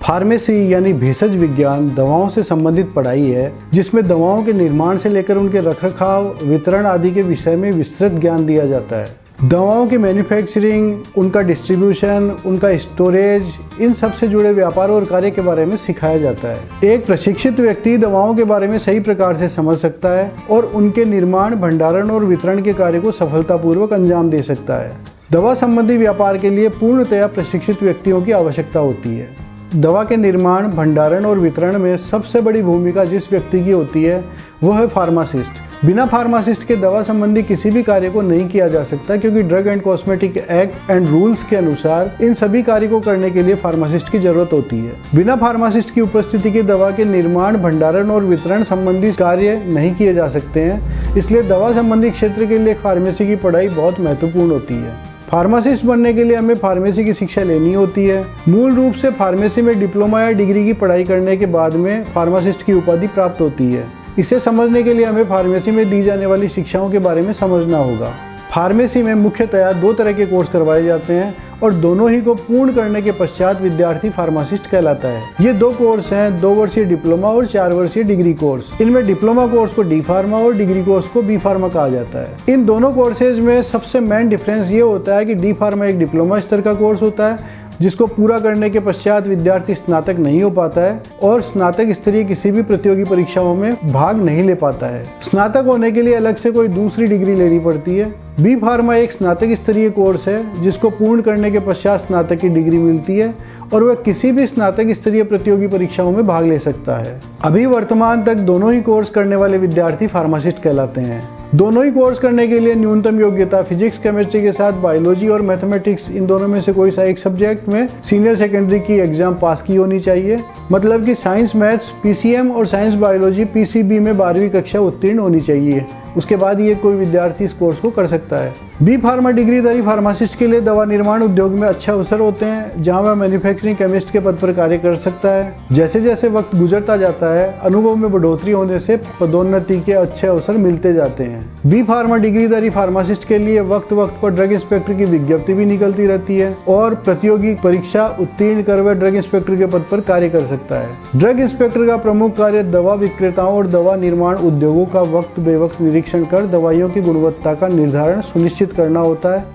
Pharmacy यानी भेषज विज्ञान दवाओं से संबंधित पढ़ाई है, जिसमें दवाओं के निर्माण से लेकर उनके रखरखाव, वितरण आदि के विषय में विस्तृत ज्ञान दिया जाता है। दवाओं की मैन्युफैक्चरिंग, उनका डिस्ट्रीब्यूशन, उनका स्टोरेज, इन सब से जुड़े व्यापार और कार्य के बारे में सिखाया जाता है। एक प्रशिक्षित व्यक्ति दवाओं के बारे में सही प्रकार से समझ सकता है और उनके निर्माण, भंडारण और वितरण के कार्य को सफलतापूर्वक अंजाम दे सकता है। दवा संबंधी व्यापार के लिए पूर्णतया प्रशिक्षित व्यक्तियों की आवश्यकता होती है। दवा के निर्माण, भंडारण और वितरण में सबसे बड़ी भूमिका जिस व्यक्ति की होती है वह है फार्मासिस्ट। बिना फार्मासिस्ट के दवा संबंधी किसी भी कार्य को नहीं किया जा सकता, क्योंकि drug and cosmetic act and rules के अनुसार इन सभी कार्य को करने के लिए फार्मासिस्ट की जरूरत होती है। बिना फार्मासिस्ट की उपस्थिति के दवा के निर्माण, भंडारण और वितरण संबंधी कार्य नहीं किए जा सकते हैं। इसलिए दवा संबंधी क्षेत्र के लिए फार्मेसी की पढ़ाई बहुत महत्वपूर्ण होती है। फार्मासिस्ट बनने के लिए हमें फार्मेसी की शिक्षा लेनी होती है। मूल रूप से फार्मेसी में डिप्लोमा या डिग्री की पढ़ाई करने के बाद में फार्मासिस्ट की उपाधि प्राप्त होती है। इसे समझने के लिए हमें फार्मेसी में दी जाने वाली शिक्षाओं के बारे में समझना होगा। फार्मेसी में मुख्यतया 2 तरह के कोर्स करवाए जाते हैं और दोनों ही को पूर्ण करने के पश्चात विद्यार्थी फार्मासिस्ट कहलाता है। ये 2 कोर्स हैं, 2 वर्षीय डिप्लोमा और 4 वर्षीय डिग्री कोर्स। इनमें डिप्लोमा कोर्स को डी फार्मा और डिग्री कोर्स को बी फार्मा कहा जाता है। इन दोनों कोर्सेज में सबसे मेन डिफरेंस ये होता है कि डी फार्मा एक डिप्लोमा स्तर का कोर्स होता है, जिसको पूरा करने के पश्चात विद्यार्थी स्नातक नहीं हो पाता है और स्नातक स्तरीय किसी भी प्रतियोगी परीक्षाओं में भाग नहीं ले पाता है। स्नातक होने के लिए अलग से कोई दूसरी डिग्री लेनी पड़ती है। बी फार्मा एक स्नातक स्तरीय कोर्स है, जिसको पूर्ण करने के पश्चात स्नातक की डिग्री मिलती है और वह किसी भी स्नातक स्तरीय प्रतियोगी परीक्षाओं में भाग ले सकता है। अभी वर्तमान तक दोनों ही कोर्स करने वाले विद्यार्थी फार्मासिस्ट कहलाते हैं। दोनों ही कोर्स करने के लिए न्यूनतम योग्यता फिजिक्स, केमिस्ट्री के साथ बायोलॉजी और मैथमेटिक्स, इन दोनों में से कोई सा एक सब्जेक्ट में सीनियर सेकेंडरी की एग्जाम पास की होनी चाहिए। मतलब कि साइंस मैथ्स पीसीएम और साइंस बायोलॉजी पीसीबी में 12वीं कक्षा उत्तीर्ण होनी चाहिए। उसके बाद ये कोई विद्यार्थी इस कोर्स को कर सकता है। बी फार्मा डिग्रीधारी फार्मासिस्ट के लिए दवा निर्माण उद्योग में अच्छे अवसर होते हैं, जहां वह मैन्युफैक्चरिंग केमिस्ट के पद पर कार्य कर सकता है। जैसे जैसे वक्त गुजरता जाता है, अनुभव में बढ़ोतरी होने से पदोन्नति के अच्छे अवसर मिलते जाते हैं। बी फार्मा डिग्रीधारी फार्मासिस्ट के लिए वक्त वक्त पर ड्रग इंस्पेक्टर की विज्ञप्ति भी निकलती रहती है और प्रतियोगी परीक्षा उत्तीर्ण कर वह ड्रग इंस्पेक्टर के पद पर कार्य कर सकता है। ड्रग इंस्पेक्टर का प्रमुख कार्य दवा विक्रेताओं और दवा निर्माण उद्योगों का वक्त बेवक्त निरीक्षण कर दवाइयों की गुणवत्ता का निर्धारण सुनिश्चित करना होता है।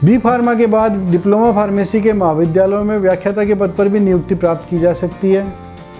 बी फार्मा के बाद डिप्लोमा फार्मेसी के महाविद्यालयों में व्याख्याता के पद पर भी नियुक्ति प्राप्त की जा सकती है।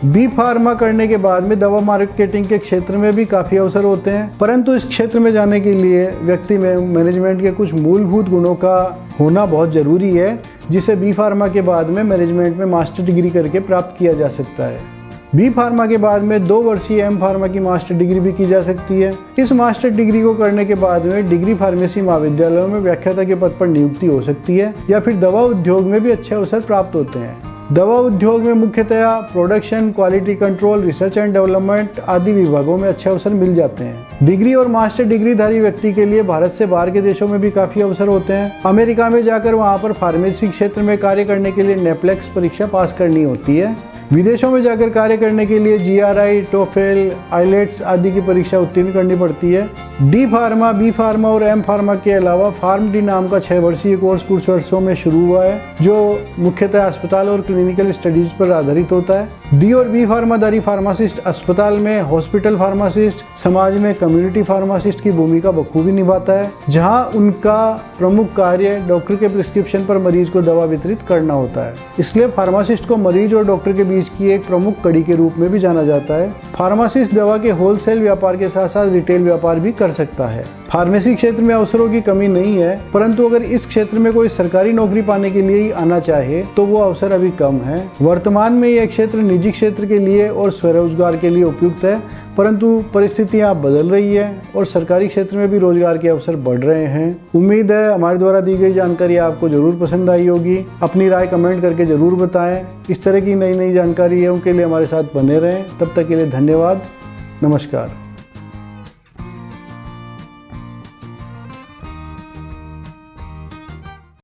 बी फार्मा करने के बाद में दवा मार्केटिंग के क्षेत्र में भी काफ़ी अवसर होते हैं, परंतु इस क्षेत्र में जाने के लिए व्यक्ति में मैनेजमेंट के कुछ मूलभूत गुणों का होना बहुत ज़रूरी है, जिसे बी फार्मा के बाद में मैनेजमेंट में मास्टर डिग्री करके प्राप्त किया जा सकता है। बी फार्मा के बाद में 2 वर्षीय एम फार्मा की मास्टर डिग्री भी की जा सकती है। इस मास्टर डिग्री को करने के बाद में डिग्री फार्मेसी महाविद्यालयों में व्याख्याता के पद पर नियुक्ति हो सकती है या फिर दवा उद्योग में भी अच्छे अवसर प्राप्त होते हैं। दवा उद्योग में मुख्यतया production, quality control, research and development आदि विभागों में अच्छे अवसर मिल जाते हैं। डिग्री और मास्टर डिग्रीधारी व्यक्ति के लिए भारत से बाहर के देशों में भी काफ़ी अवसर होते हैं। अमेरिका में जाकर वहाँ पर फार्मेसी क्षेत्र में कार्य करने के लिए नेप्लेक्स परीक्षा पास करनी होती है। विदेशों में जाकर कार्य करने के लिए जीआरआई, टोफेल, आइलेट्स आदि की परीक्षा उत्तीर्ण करनी पड़ती है। डी फार्मा, बी फार्मा और एम फार्मा के अलावा फार्म डी नाम का 6 वर्षीय कोर्स कुछ वर्षों में शुरू हुआ है, जो मुख्यतः अस्पताल और क्लिनिकल स्टडीज पर आधारित होता है। डी और बी फार्माधारी फार्मासिस्ट अस्पताल में हॉस्पिटल फार्मासिस्ट, समाज में कम्युनिटी फार्मासिस्ट की भूमिका बखूबी निभाता है, जहां उनका प्रमुख कार्य डॉक्टर के प्रिस्क्रिप्शन पर मरीज को दवा वितरित करना होता है। इसलिए फार्मासिस्ट को मरीज और डॉक्टर के बीच की एक प्रमुख कड़ी के रूप में भी जाना जाता है। फार्मासिस्ट दवा के होलसेल व्यापार के साथ साथ रिटेल व्यापार भी कर सकता है। फार्मेसी क्षेत्र में अवसरों की कमी नहीं है, परंतु अगर इस क्षेत्र में कोई सरकारी नौकरी पाने के लिए ही आना चाहे तो वो अवसर अभी कम है। वर्तमान में यह क्षेत्र निजी क्षेत्र के लिए और स्वरोजगार के लिए उपयुक्त है, परंतु परिस्थितियां बदल रही है और सरकारी क्षेत्र में भी रोजगार के अवसर बढ़ रहे हैं। उम्मीद है हमारे द्वारा दी गई जानकारी आपको जरूर पसंद आई होगी। अपनी राय कमेंट करके जरूर बताएं। इस तरह की नई नई जानकारियों के लिए हमारे साथ बने रहें। तब तक के लिए धन्यवाद। नमस्कार।